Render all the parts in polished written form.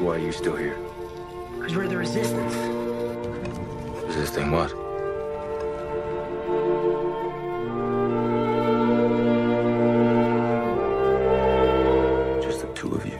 Why are you still here? Because we're the resistance. Resisting what? Just the two of you.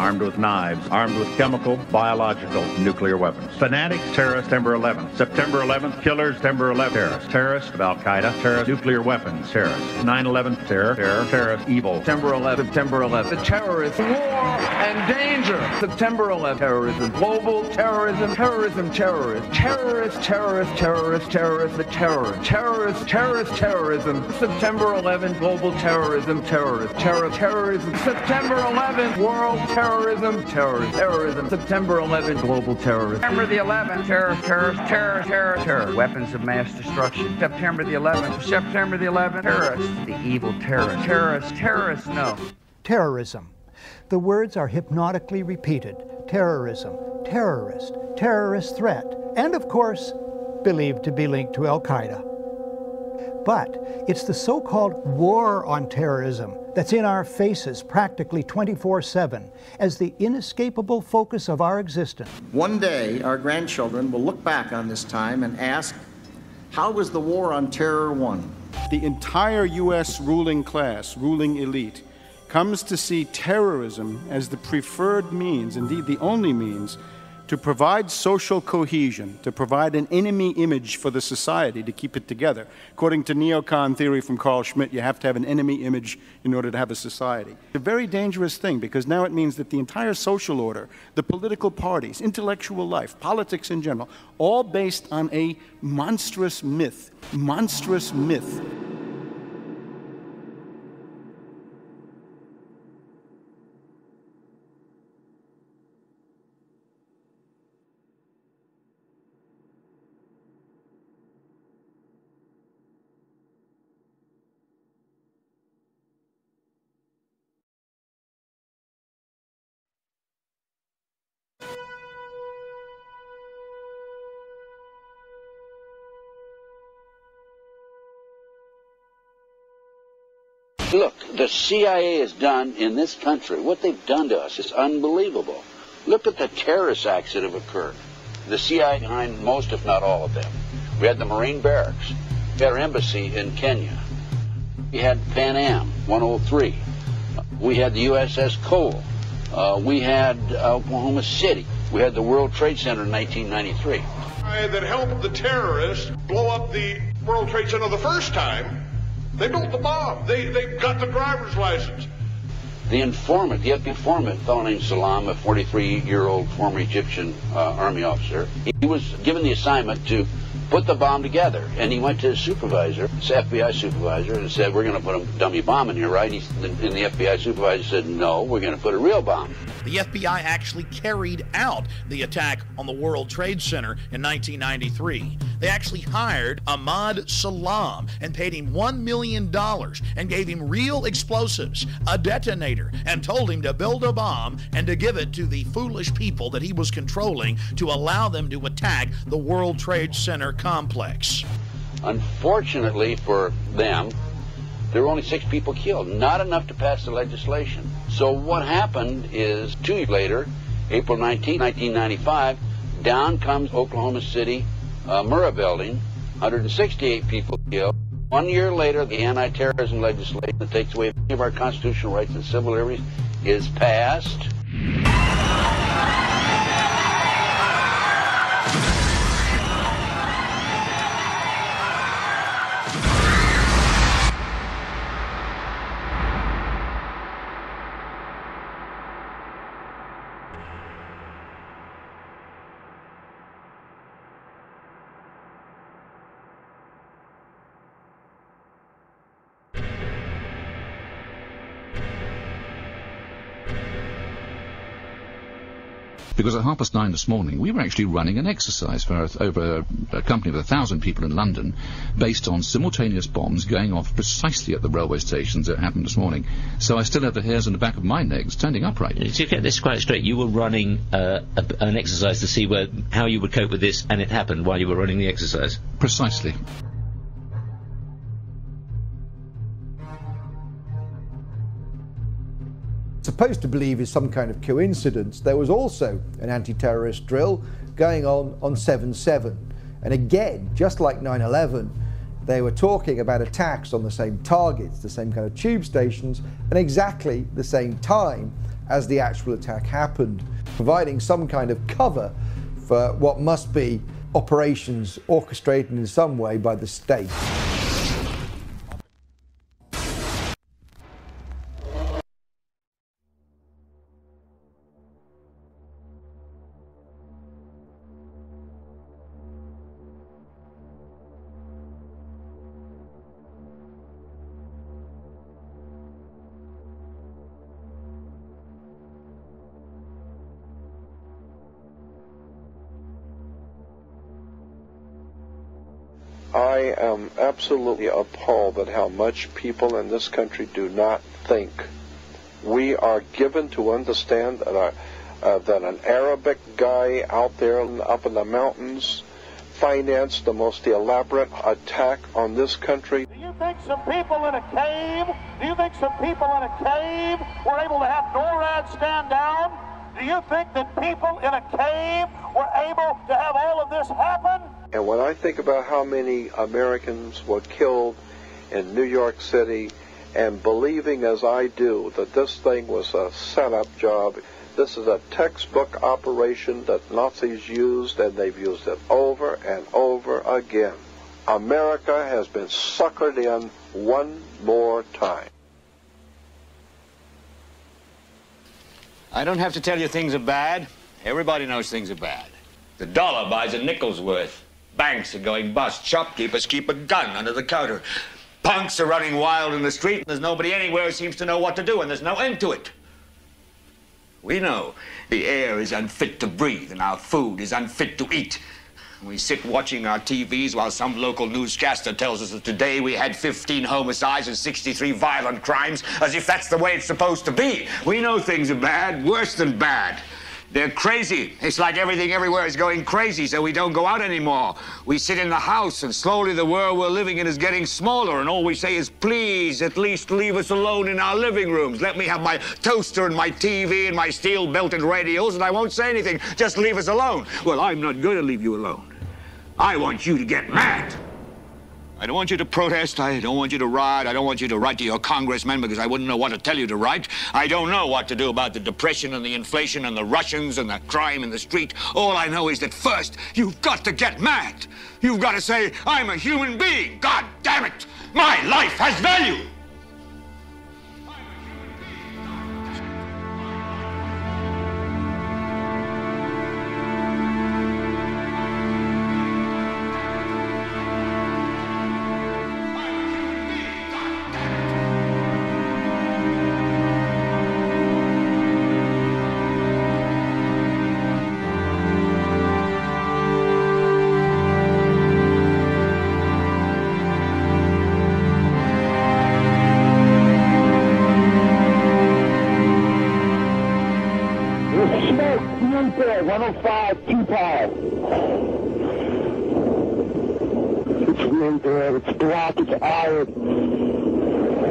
Armed with knives, armed with chemical, biological, nuclear weapons. Fanatics, terrorists, September 11th. September 11th, killers, September 11th, terrorists. Terrorists of Al-Qaeda, terrorists, nuclear weapons, terrorists. 9/11, terror, terrorist, evil. September 11th, September 11th. The terrorists, war and danger. September 11th, terrorism, global terrorism, terrorism, terrorists. Terrorists, terrorists, terrorists, terrorists, the terror. Terrorists, terrorist, terrorism. September 11th, global terrorism, terrorist. Terrorism. September 11th, world terrorism, terrorism. September 11th, global terrorism. September the 11th, terror. Weapons of mass destruction. September the 11th, terrorists. The evil terrorists, no. Terrorism. The words are hypnotically repeated. Terrorism, terrorist, terrorist threat, and of course, believed to be linked to Al-Qaeda. But it's the so-called war on terrorism that's in our faces practically 24/7 as the inescapable focus of our existence. One day, our grandchildren will look back on this time and ask, how was the war on terror won? The entire U.S. ruling class, ruling elite, comes to see terrorism as the preferred means, indeed the only means, to provide social cohesion, to provide an enemy image for the society to keep it together. According to neocon theory from Carl Schmitt, you have to have an enemy image in order to have a society. It's a very dangerous thing because now it means that the entire social order, the political parties, intellectual life, politics in general, all based on a monstrous myth. Monstrous myth. Look, the CIA has done in this country, what they've done to us is unbelievable. Look at the terrorist acts that have occurred. The CIA behind most, if not all of them. We had the Marine barracks. We had our embassy in Kenya. We had Pan Am 103. We had the USS Cole. We had Oklahoma City. We had the World Trade Center in 1993. That helped the terrorists blow up the World Trade Center the first time. They built the bomb. They got the driver's license. The informant, the FBI informant, a fellow named Salam, a 43-year-old former Egyptian army officer, he was given the assignment to put the bomb together. And he went to his supervisor, his FBI supervisor, and said, we're going to put a dummy bomb in here, right? And the FBI supervisor said, no, we're going to put a real bomb. The FBI actually carried out the attack on the World Trade Center in 1993. They actually hired Ahmad Salam and paid him $1 million and gave him real explosives, a detonator, and told him to build a bomb and to give it to the foolish people that he was controlling to allow them to attack the World Trade Center complex. Unfortunately for them, there were only 6 people killed, not enough to pass the legislation. So what happened is 2 years later, April 19, 1995, down comes Oklahoma City Murrah building, 168 people killed. 1 year later, the anti-terrorism legislation that takes away many of our constitutional rights and civil liberties is past. Because at 9:30 this morning, we were actually running an exercise for over a company of 1,000 people in London, based on simultaneous bombs going off precisely at the railway stations that happened this morning. So I still have the hairs on the back of my neck standing upright. To get this quite straight, you were running an exercise to see how you would cope with this, and it happened while you were running the exercise? Precisely. Supposed to believe is some kind of coincidence, there was also an anti-terrorist drill going on 7/7. And again, just like 9/11, they were talking about attacks on the same targets, the same kind of tube stations, and exactly the same time as the actual attack happened, providing some kind of cover for what must be operations orchestrated in some way by the state. I am absolutely appalled at how much people in this country do not think. We are given to understand that, that an Arabic guy out there up in the mountains financed the most elaborate attack on this country. Do you think some people in a cave, were able to have NORAD stand down? Do you think that people in a cave were able to have all of this happen? And when I think about how many Americans were killed in New York City, and believing as I do that this thing was a setup job, this is a textbook operation that Nazis used, and they've used it over and over again. America has been suckered in one more time. I don't have to tell you things are bad. Everybody knows things are bad. The dollar buys a nickel's worth. Banks are going bust. Shopkeepers keep a gun under the counter. Punks are running wild in the street, and there's nobody anywhere who seems to know what to do, and there's no end to it. We know the air is unfit to breathe, and our food is unfit to eat. We sit watching our TVs while some local newscaster tells us that today we had 15 homicides and 63 violent crimes, as if that's the way it's supposed to be. We know things are bad, worse than bad. They're crazy. It's like everything everywhere is going crazy, so we don't go out anymore. We sit in the house, and slowly the world we're living in is getting smaller, and all we say is, please, at least leave us alone in our living rooms. Let me have my toaster and my TV and my steel-belted radios, and I won't say anything. Just leave us alone. Well, I'm not going to leave you alone. I want you to get mad. I don't want you to protest. I don't want you to riot. I don't want you to write to your congressmen because I wouldn't know what to tell you to write. I don't know what to do about the depression and the inflation and the Russians and the crime in the street. All I know is that first, you've got to get mad. You've got to say, I'm a human being. God damn it. My life has value.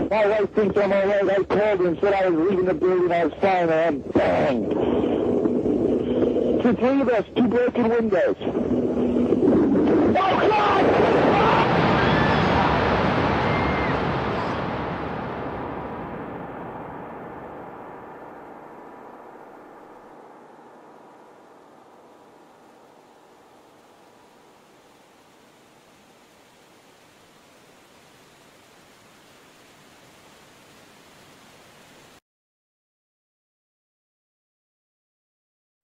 My wife thinks I'm all right. I called her and said I was leaving the building. I was fine, and I'm banged. The three of us, 2 broken windows. Oh, God!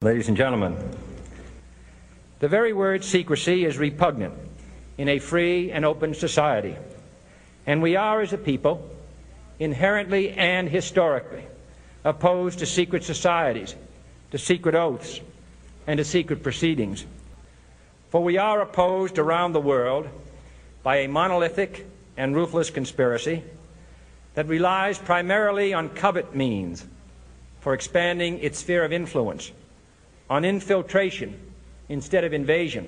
Ladies and gentlemen, the very word secrecy is repugnant in a free and open society, and we are, as a people, inherently and historically opposed to secret societies, to secret oaths, and to secret proceedings. For we are opposed around the world by a monolithic and ruthless conspiracy that relies primarily on covert means for expanding its sphere of influence, on infiltration instead of invasion,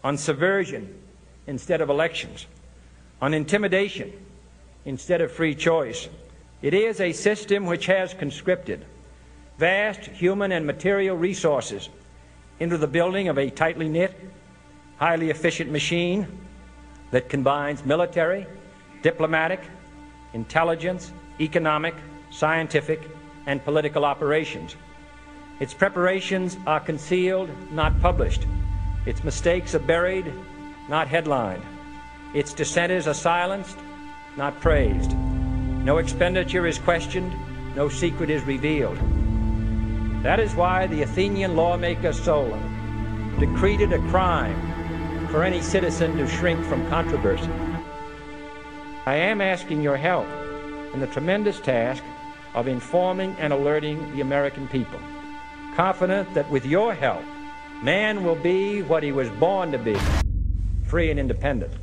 on subversion instead of elections, on intimidation instead of free choice. It is a system which has conscripted vast human and material resources into the building of a tightly knit, highly efficient machine that combines military, diplomatic, intelligence, economic, scientific, and political operations. Its preparations are concealed, not published. Its mistakes are buried, not headlined. Its dissenters are silenced, not praised. No expenditure is questioned, no secret is revealed. That is why the Athenian lawmaker Solon decreed it a crime for any citizen to shrink from controversy. I am asking your help in the tremendous task of informing and alerting the American people, confident that with your help, man will be what he was born to be, free and independent.